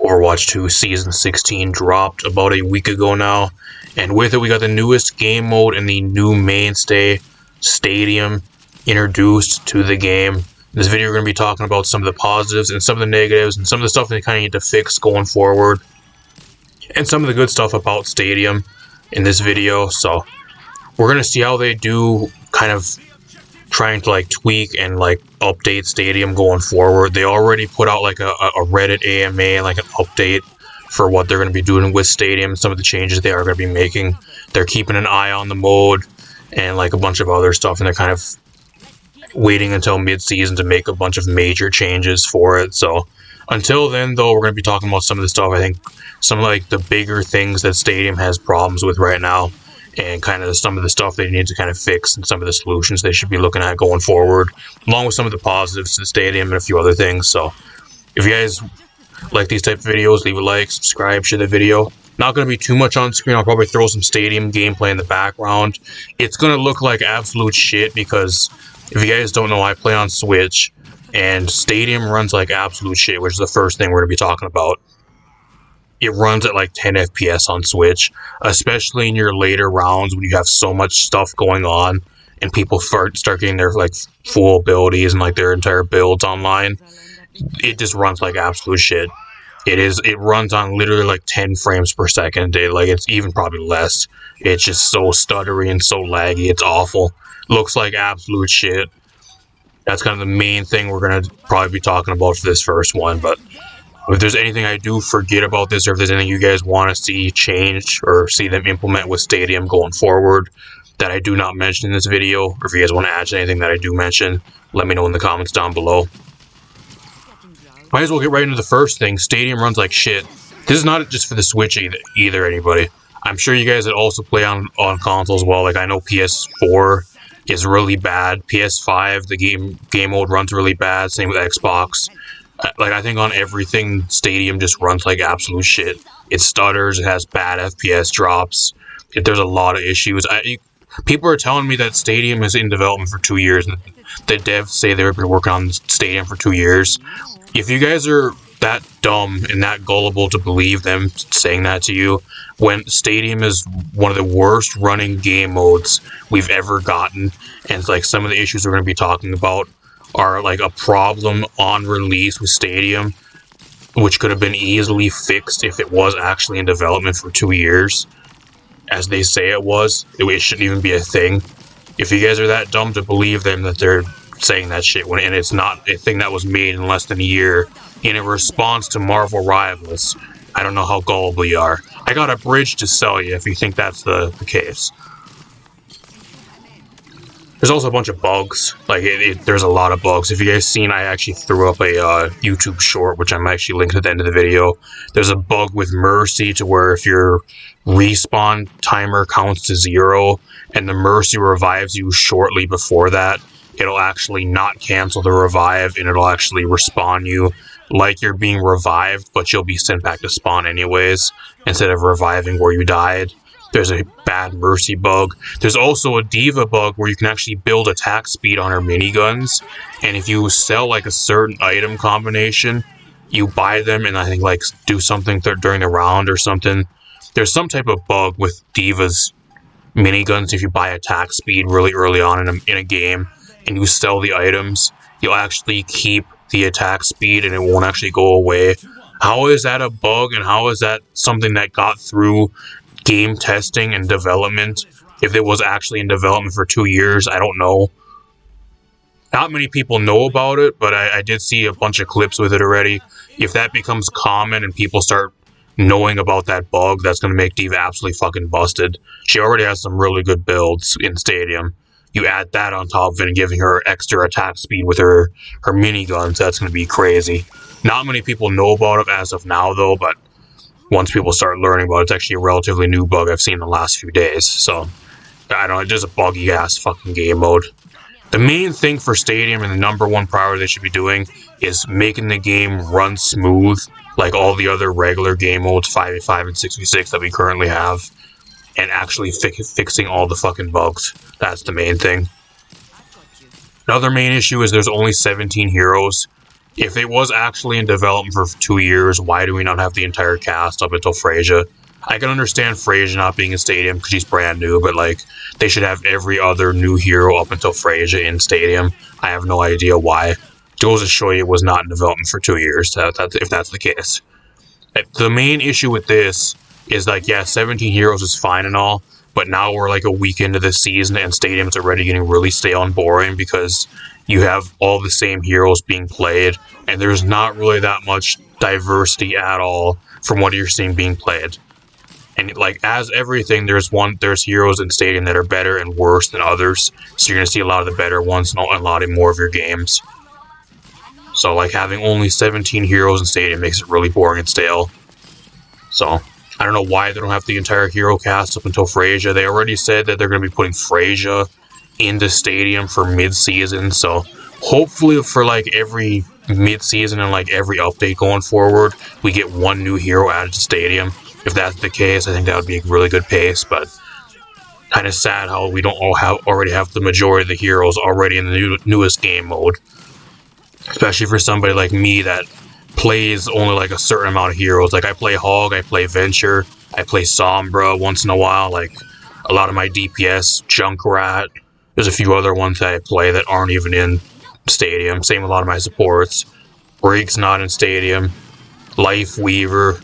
Overwatch 2 Season 16 dropped about a week ago now, and with it we got the newest game mode and the new mainstay, Stadium, introduced to the game. In this video we're going to be talking about some of the positives and some of the negatives and some of the stuff they kind of need to fix going forward, and some of the good stuff about Stadium in this video. So we're going to see how they do, kind of trying to tweak and update Stadium going forward. They already put out a Reddit AMA, an update for what they're going to be doing with Stadium, some of the changes they are going to be making. They're keeping an eye on the mode and a bunch of other stuff, and they're kind of waiting until mid-season to make a bunch of major changes for it. So until then, though, we're going to be talking about some of the stuff, I think some of the bigger things that Stadium has problems with right now, and kind of some of the stuff they need to kind of fix, and some of the solutions they should be looking at going forward, along with some of the positives to the Stadium and a few other things. So if you guys like these type of videos, leave a like, subscribe, share the video. Not going to be too much on screen. I'll probably throw some Stadium gameplay in the background. It's going to look like absolute shit because if you guys don't know, I play on Switch, and Stadium runs like absolute shit, which is the first thing we're going to be talking about. It runs at 10 FPS on Switch, especially in your later rounds when you have so much stuff going on and people start getting their full abilities and their entire builds online. It just runs like absolute shit. It runs on literally 10 frames per second. It's even probably less. It's just so stuttery and so laggy. It's awful. Looks like absolute shit. That's kind of the main thing we're going to probably be talking about for this first one, but if there's anything I do forget about this, or if there's anything you guys want to see change or see them implement with Stadium going forward that I do not mention in this video, or if you guys want to add to anything that I do mention, let me know in the comments down below. Might as well get right into the first thing. Stadium runs like shit. This is not just for the Switch either, anybody. I'm sure you guys that also play on consoles as well. I know PS4 is really bad. PS5, the game mode runs really bad. Same with Xbox. I think on everything, Stadium just runs like absolute shit. It stutters, it has bad FPS drops, there's a lot of issues. People are telling me that Stadium is in development for 2 years, and the devs say they've been working on Stadium for 2 years. If you guys are that dumb and that gullible to believe them saying that to you, when Stadium is one of the worst running game modes we've ever gotten, and some of the issues we're going to be talking about are a problem on release with Stadium, which could have been easily fixed if it was actually in development for 2 years, as they say it was. It shouldn't even be a thing. If you guys are that dumb to believe them that they're saying that shit, and it's not a thing that was made in less than a year in a response to Marvel Rivals, I don't know how gullible you are. I got a bridge to sell you if you think that's the case. There's also a bunch of bugs. There's a lot of bugs. If you guys seen, I actually threw up a YouTube short, which I'm actually linked at the end of the video. There's a bug with Mercy to where if your respawn timer counts to 0 and the Mercy revives you shortly before that, it'll actually not cancel the revive, and it'll actually respawn you like you're being revived, but you'll be sent back to spawn anyways, instead of reviving where you died. There's a bad Mercy bug. There's also a D.Va bug where you can actually build attack speed on her miniguns, and if you sell a certain item combination, you buy them and I think do something during the round or something. There's some type of bug with D.Va's miniguns. If you buy attack speed really early on in a game and you sell the items, you'll actually keep the attack speed and it won't actually go away. How is that a bug, and how is that something that got through game testing and development? If it was actually in development for 2 years, I don't know. Not many people know about it, but I did see a bunch of clips with it already. If that becomes common and people start knowing about that bug, that's going to make D.Va absolutely fucking busted. She already has some really good builds in Stadium. You add that on top of it and giving her extra attack speed with her miniguns, that's going to be crazy. Not many people know about it as of now, though, but once people start learning about it, it's actually a relatively new bug I've seen in the last few days. So, I don't know, it's just a buggy-ass fucking game mode. The main thing for Stadium, and the #1 priority they should be doing, is making the game run smooth, like all the other regular game modes, 5v5 and 6v6 that we currently have, and actually fixing all the fucking bugs. That's the main thing. Another main issue is there's only 17 heroes. If it was actually in development for 2 years, why do we not have the entire cast up until Freyja? I can understand Freyja not being in Stadium because she's brand new, but like they should have every other new hero up until Freyja in Stadium. I have no idea why. Goes to show you it was not in development for 2 years, if that's the case. The main issue with this is like, yeah, 17 heroes is fine and all, but now we're like a week into the season and Stadium's already getting really stale and boring because you have all the same heroes being played and there's not really that much diversity at all from what you're seeing being played. And like as everything, there's heroes in Stadium that are better and worse than others, so you're gonna see a lot of the better ones and a lot more of your games. So like having only 17 heroes in Stadium makes it really boring and stale. So I don't know why they don't have the entire hero cast up until Freyja. They already said that they're going to be putting Freyja into Stadium for mid-season. So hopefully for like every mid-season and like every update going forward, we get one new hero added to Stadium. If that's the case, I think that would be a really good pace. But kind of sad how we don't already have the majority of the heroes already in the newest game mode. Especially for somebody like me that plays only like a certain amount of heroes. Like I play Hog, I play Venture, I play Sombra once in a while. Like a lot of my DPS, Junkrat. There's a few other ones that I play that aren't even in Stadium. Same with a lot of my supports. Brig's not in Stadium. Life Weaver.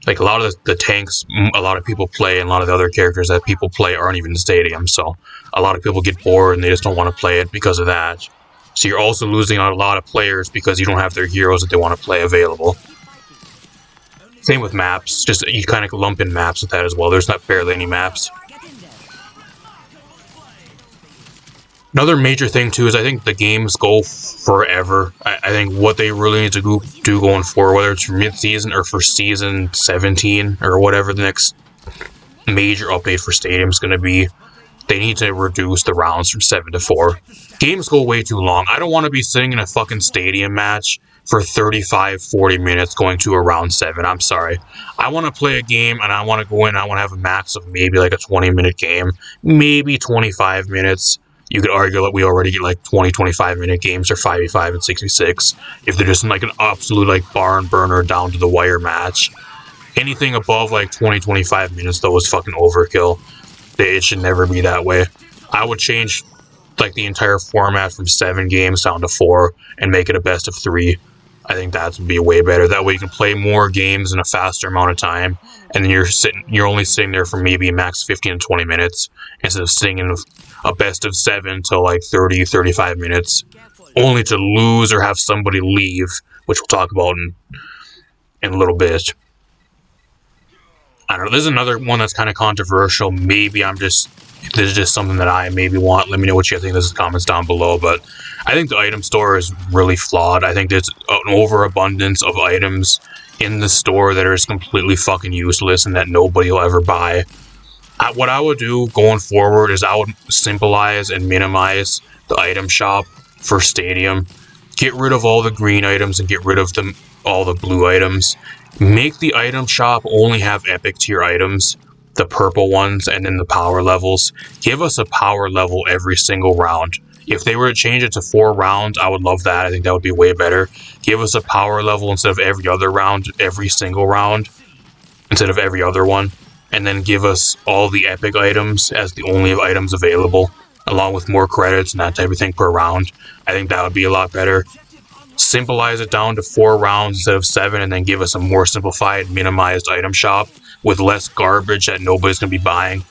Like a lot of the tanks, a lot of people play, and a lot of the other characters that people play aren't even in Stadium. So a lot of people get bored and they just don't want to play it because of that. So you're also losing out a lot of players because you don't have their heroes that they want to play available. Same with maps. Just you kind of lump in maps with that as well. There's not barely any maps. Another major thing too is I think the games go forever. I think what they really need to do going forward, whether it's for mid-season or for season 17 or whatever the next major update for Stadium is going to be, they need to reduce the rounds from 7 to 4. Games go way too long. I don't want to be sitting in a fucking Stadium match for 35, 40 minutes going to a round 7. I'm sorry. I want to play a game and I want to go in and I want to have a max of maybe like a 20-minute game. Maybe 25 minutes. You could argue that we already get like 20, 25-minute games or 5v5 and 6v6. If they're just like an absolute like barn burner down to the wire match. Anything above like 20, 25 minutes though is fucking overkill. It should never be that way. I would change like the entire format from 7 games down to 4 and make it a best of 3. I think that would be way better. That way you can play more games in a faster amount of time, and then you're only sitting there for maybe a max 15 to 20 minutes instead of sitting in a best of 7 to like 30, 35 minutes, only to lose or have somebody leave, which we'll talk about in a little bit. I don't know, this is another one that's kind of controversial. Maybe this is just something that I maybe want. Let me know what you think in the comments down below, but I think the item store is really flawed. I think there's an overabundance of items in the store that are just completely fucking useless and that nobody will ever buy. What I would do going forward is I would simplify and minimize the item shop for Stadium. Get rid of all the green items and get rid of all the blue items. Make the item shop only have epic tier items, the purple ones, and then the power levels. Give us a power level every single round. If they were to change it to 4 rounds, I would love that. I think that would be way better. Give us a power level instead of every other round, every single round, instead of every other one. And then give us all the epic items as the only items available, along with more credits and that type of thing per round. I think that would be a lot better. Simplify it down to 4 rounds instead of 7, and then give us a more simplified, minimized item shop with less garbage that nobody's going to be buying.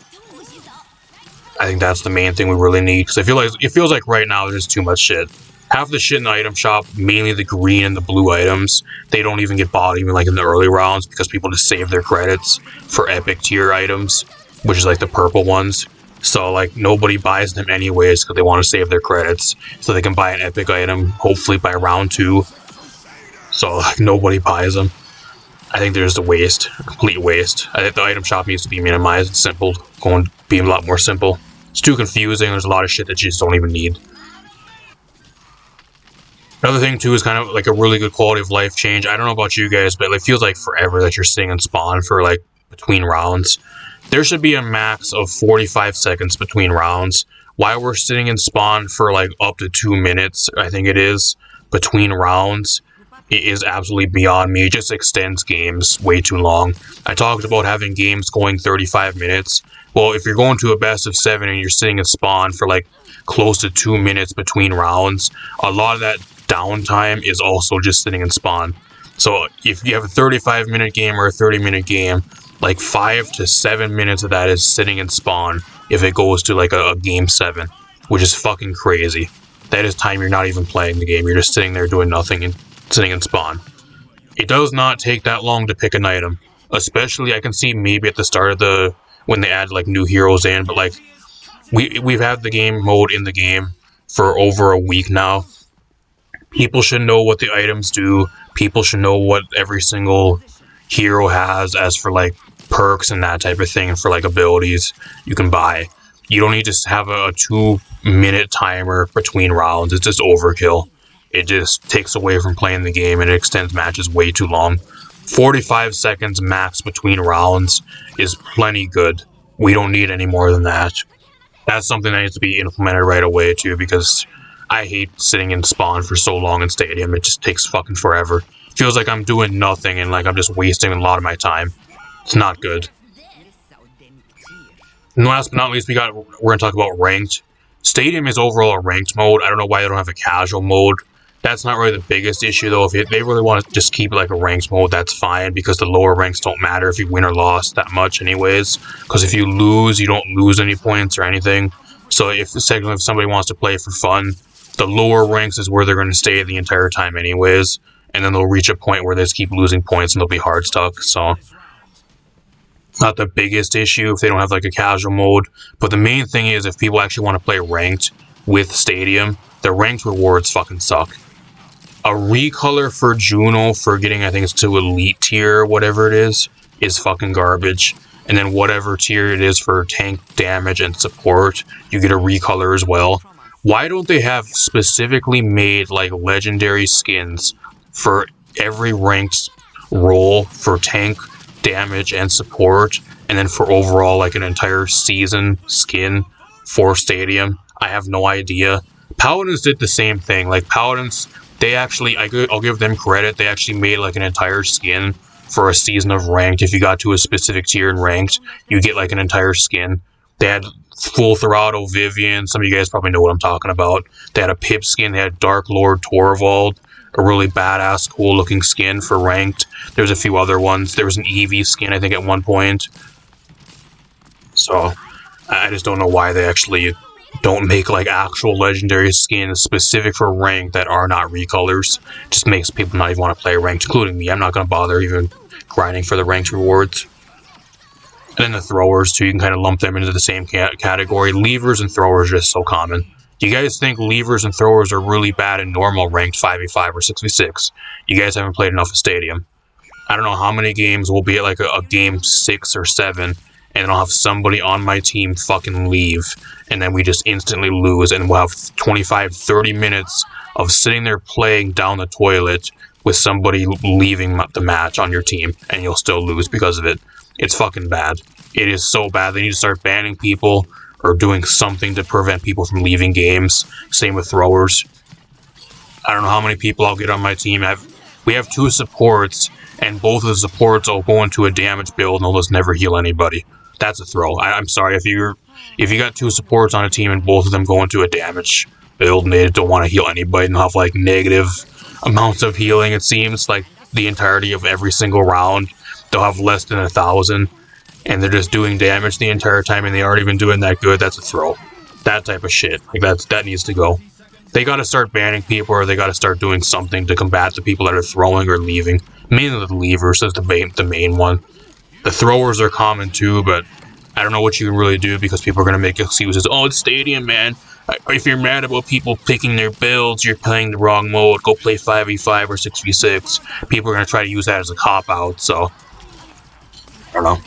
I think that's the main thing we really need, because it feels like right now there's too much shit. Half the shit in the item shop, mainly the green and the blue items, they don't even get bought even like in the early rounds because people just save their credits for epic tier items, which is like the purple ones. So like nobody buys them anyways because they want to save their credits so they can buy an epic item hopefully by round 2. So like nobody buys them. I think there's a waste, a complete waste. I think the item shop needs to be minimized and simple, be a lot more simple. It's too confusing. There's a lot of shit that you just don't even need. Another thing too is kind of like a really good quality of life change. I don't know about you guys, but it feels like forever that you're sitting in spawn for like between rounds. There should be a max of 45 seconds between rounds. While we're sitting in spawn for like up to 2 minutes, I think it is, between rounds is absolutely beyond me. It just extends games way too long. I talked about having games going 35 minutes. Well, if you're going to a best of 7 and you're sitting in spawn for like close to 2 minutes between rounds, a lot of that downtime is also just sitting in spawn. So if you have a 35-minute game or a 30-minute game, like 5 to 7 minutes of that is sitting in spawn if it goes to like a game 7, which is fucking crazy. That is time you're not even playing the game. You're just sitting there doing nothing and sitting in spawn. It does not take that long to pick an item. Especially, I can see maybe at the start of when they add like new heroes in, but like we've had the game mode in the game for over a week now. People should know what the items do. People should know what every single hero has as for like perks and that type of thing, and for like abilities you can buy. You don't need to have a 2-minute timer between rounds. It's just overkill. It just takes away from playing the game and it extends matches way too long. 45 seconds max between rounds is plenty good. We don't need any more than that. That's something that needs to be implemented right away too, because I hate sitting in spawn for so long in Stadium. It just takes fucking forever. Feels like I'm doing nothing and like I'm just wasting a lot of my time. It's not good. And last but not least, we're gonna talk about ranked. Stadium is overall a ranked mode. I don't know why they don't have a casual mode. That's not really the biggest issue though. If they really want to just keep it like a ranked mode, that's fine, because the lower ranks don't matter if you win or lost that much anyways. Because if you lose, you don't lose any points or anything. So if somebody wants to play for fun, the lower ranks is where they're going to stay the entire time anyways. And then they'll reach a point where they just keep losing points and they'll be hard stuck. So not the biggest issue if they don't have like a casual mode. But the main thing is, if people actually want to play ranked with Stadium, the ranked rewards fucking suck. A recolor for Juno for getting, I think it's to elite tier or whatever it is fucking garbage. And then whatever tier it is for tank damage and support, you get a recolor as well. Why don't they have specifically made like legendary skins for every ranked role for tank damage and support, and then for overall like an entire season skin for Stadium? I have no idea. Paladins did the same thing. Like Paladins, they actually, I'll give them credit, they actually made like an entire skin for a season of ranked. If you got to a specific tier in ranked, you get like an entire skin. They had full Throttle Vivian. Some of you guys probably know what I'm talking about. They had a Pip skin. They had Dark Lord Torvald, a really badass, cool looking skin for ranked. There's a few other ones. There was an Eevee skin, I think, at one point. So I just don't know why they actually don't make like actual legendary skins specific for ranked that are not recolors. Just makes people not even want to play ranked, including me. I'm not going to bother even grinding for the ranked rewards. And then the throwers too, you can kind of lump them into the same category. Levers and throwers are just so common. Do you guys think levers and throwers are really bad in normal ranked 5v5 or 6v6? You guys haven't played enough of Stadium. I don't know how many games will be at like a game 6 or 7, and I'll have somebody on my team fucking leave, and then we just instantly lose, and we'll have 25-30 minutes of sitting there playing down the toilet with somebody leaving the match on your team, and you'll still lose because of it. It's fucking bad. It is so bad. They need to start banning people or doing something to prevent people from leaving games. Same with throwers. I don't know how many people I'll get on my team. We have 2 supports, and both of the supports will go into a damage build and they'll just never heal anybody. That's a throw. I'm sorry, if you got 2 supports on a team and both of them go into a damage build and they don't want to heal anybody and have like negative amounts of healing, it seems, like the entirety of every single round, they'll have less than 1,000, and they're just doing damage the entire time and they aren't even doing that good. That's a throw. That type of shit. Like that needs to go. They gotta start banning people, or they gotta start doing something to combat the people that are throwing or leaving. Mainly the levers is the main one. The throwers are common too, but I don't know what you can really do because people are gonna make excuses. Oh, it's Stadium, man. If you're mad about people picking their builds, you're playing the wrong mode. Go play 5v5 or 6v6. People are gonna try to use that as a cop-out, so I don't know.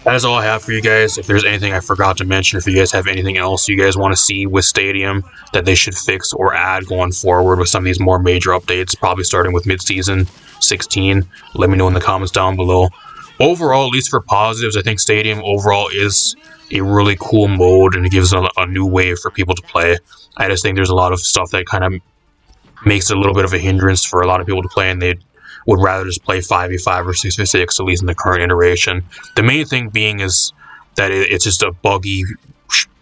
That is all I have for you guys. If there's anything I forgot to mention, if you guys have anything else you guys want to see with Stadium that they should fix or add going forward with some of these more major updates, probably starting with mid-season 16, let me know in the comments down below. Overall, at least for positives, I think Stadium overall is a really cool mode and it gives a new way for people to play. I just think there's a lot of stuff that kind of makes it a little bit of a hindrance for a lot of people to play, and they would rather just play 5v5 or 6v6, at least in the current iteration. The main thing being is that it's just a buggy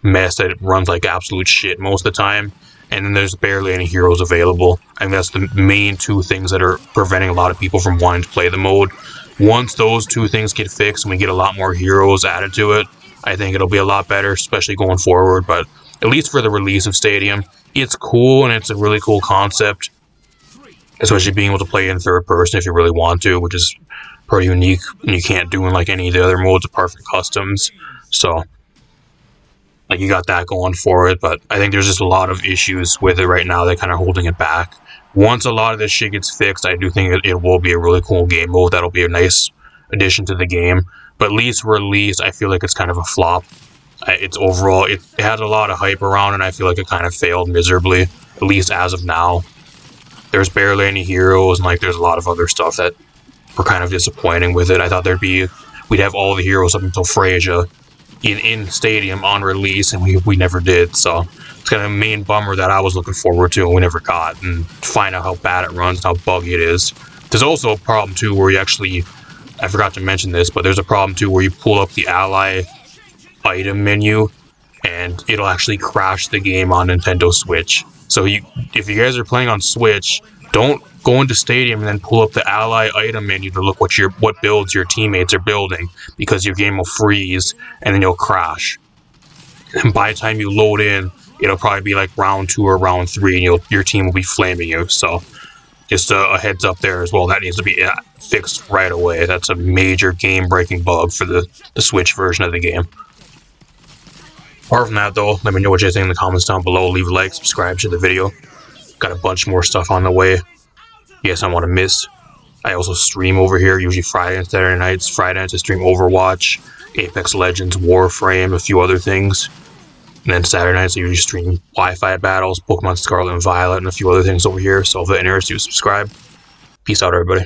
mess that it runs like absolute shit most of the time, and then there's barely any heroes available. I think that's the main two things that are preventing a lot of people from wanting to play the mode. Once those two things get fixed and we get a lot more heroes added to it, I think it'll be a lot better, especially going forward. But at least for the release of Stadium, it's cool and it's a really cool concept, especially being able to play in third person if you really want to, which is pretty unique and you can't do in like any of the other modes apart from customs. So like you got that going for it, but I think there's just a lot of issues with it right now that kind of holding it back. Once a lot of this shit gets fixed, I do think it will be a really cool game mode. That'll be a nice addition to the game. But at least release, I feel like it's kind of a flop. It's overall, it had a lot of hype around, and I feel like it kind of failed miserably, at least as of now. There's barely any heroes, and like there's a lot of other stuff that were kind of disappointing with it. I thought we'd have all the heroes up until Freyja in Stadium on release, and we never did. So it's kind of a main bummer that I was looking forward to and we never got, and find out how bad it runs and how buggy it is. There's also a problem too where you actually, I forgot to mention this, but there's a problem too where you pull up the ally item menu and it'll actually crash the game on Nintendo Switch. So if you guys are playing on Switch, don't go into Stadium and then pull up the ally item menu to look what builds your teammates are building, because your game will freeze and then you'll crash. And by the time you load in, it'll probably be like round 2 or round 3, and your team will be flaming you. So just a heads up there as well. That needs to be fixed right away. That's a major game-breaking bug for the Switch version of the game. Apart from that, though, let me know what you think in the comments down below. Leave a like, subscribe to the video. Got a bunch more stuff on the way. Yes, I want to miss. I also stream over here, usually Friday and Saturday nights. Friday nights I stream Overwatch, Apex Legends, Warframe, a few other things. And then Saturday nights I usually stream Wi-Fi battles, Pokemon Scarlet and Violet, and a few other things over here. So if that interests you, subscribe. Peace out, everybody.